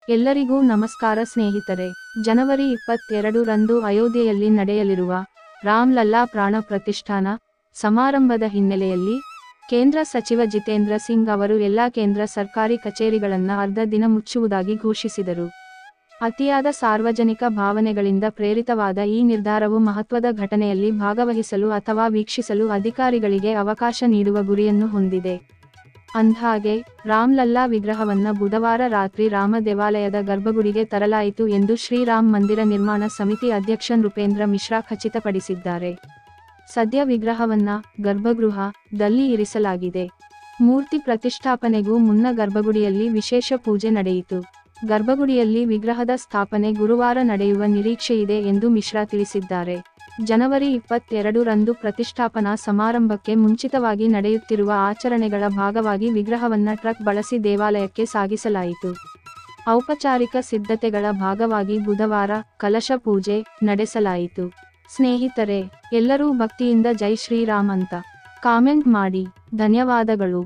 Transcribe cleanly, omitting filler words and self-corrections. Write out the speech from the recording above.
ಎಲ್ಲರಿಗೂ ನಮಸ್ಕಾರ ಸ್ನೇಹಿತರೆ. ಜನವರಿ 22 ರಂದು ಅಯೋಧ್ಯೆಯಲ್ಲಿ ನಡೆಯಲಿರುವ ರಾಮ್ ಲಲ್ಲಾ ಪ್ರಾಣ ಪ್ರತಿಷ್ಠಾನ ಸಮಾರಂಭದ ಹಿನ್ನೆಲೆಯಲ್ಲಿ ಕೇಂದ್ರ ಸಚಿವ ಜಿತೇಂದ್ರ ಸಿಂಗ್ ಅವರು ಎಲ್ಲಾ ಕೇಂದ್ರ ಸರ್ಕಾರಿ ಕಚೇರಿಗಳನ್ನು ಅರ್ಧ ದಿನ ಮುಚ್ಚುವುದಾಗಿ ಘೋಷಿಸಿದರು. ಅತಿಯಾದ ಸಾರ್ವಜನಿಕ ಭಾವನೆಗಳಿಂದ ಪ್ರೇರಿತವಾದ ಈ ನಿರ್ಧಾರವು ಮಹತ್ವದ ಘಟನೆಯಲ್ಲಿ ಭಾಗವಹಿಸಲು ಅಥವಾ ವೀಕ್ಷಿಸಲು ಅಧಿಕಾರಿಗಳಿಗೆ ಅವಕಾಶ ನೀಡುವ ಗುರಿಯನ್ನು ಹೊಂದಿದೆ. ಅಂದ್ಹಾಗೆ ರಾಮ್ ಲಲ್ಲಾ ವಿಗ್ರಹವನ್ನ ಬುಧವಾರ ರಾತ್ರಿ ರಾಮ ದೇವಾಲಯದ ಗರ್ಭಗುಡಿಗೆ ತರಲಾಯಿತು ಎಂದು ಶ್ರೀರಾಮ್ ಮಂದಿರ ನಿರ್ಮಾಣ ಸಮಿತಿ ಅಧ್ಯಕ್ಷ ನೃಪೇಂದ್ರ ಮಿಶ್ರಾ ಖಚಿತಪಡಿಸಿದ್ದಾರೆ. ಸದ್ಯ ವಿಗ್ರಹವನ್ನ ಗರ್ಭಗೃಹದಲ್ಲಿ ಇರಿಸಲಾಗಿದೆ. ಮೂರ್ತಿ ಪ್ರತಿಷ್ಠಾಪನೆಗೂ ಮುನ್ನ ಗರ್ಭಗುಡಿಯಲ್ಲಿ ವಿಶೇಷ ಪೂಜೆ ನಡೆಯಿತು. ಗರ್ಭಗುಡಿಯಲ್ಲಿ ವಿಗ್ರಹದ ಸ್ಥಾಪನೆ ಗುರುವಾರ ನಡೆಯುವ ನಿರೀಕ್ಷೆಯಿದೆ ಎಂದು ಮಿಶ್ರಾ ತಿಳಿಸಿದ್ದಾರೆ. ಜನವರಿ 22 ರಂದು ಪ್ರತಿಷ್ಠಾಪನಾ ಸಮಾರಂಭಕ್ಕೆ ಮುಂಚಿತವಾಗಿ ನಡೆಯುತ್ತಿರುವ ಆಚರಣೆಗಳ ಭಾಗವಾಗಿ ವಿಗ್ರಹವನ್ನ ಟ್ರಕ್ ಬಳಸಿ ದೇವಾಲಯಕ್ಕೆ ಸಾಗಿಸಲಾಯಿತು. ಔಪಚಾರಿಕ ಸಿದ್ಧತೆಗಳ ಭಾಗವಾಗಿ ಬುಧವಾರ ಕಲಶ ಪೂಜೆ ನಡೆಸಲಾಯಿತು. ಸ್ನೇಹಿತರೆ, ಎಲ್ಲರೂ ಭಕ್ತಿಯಿಂದ ಜೈ ಶ್ರೀರಾಮ್ ಅಂತ ಕಾಮೆಂಟ್ ಮಾಡಿ. ಧನ್ಯವಾದಗಳು.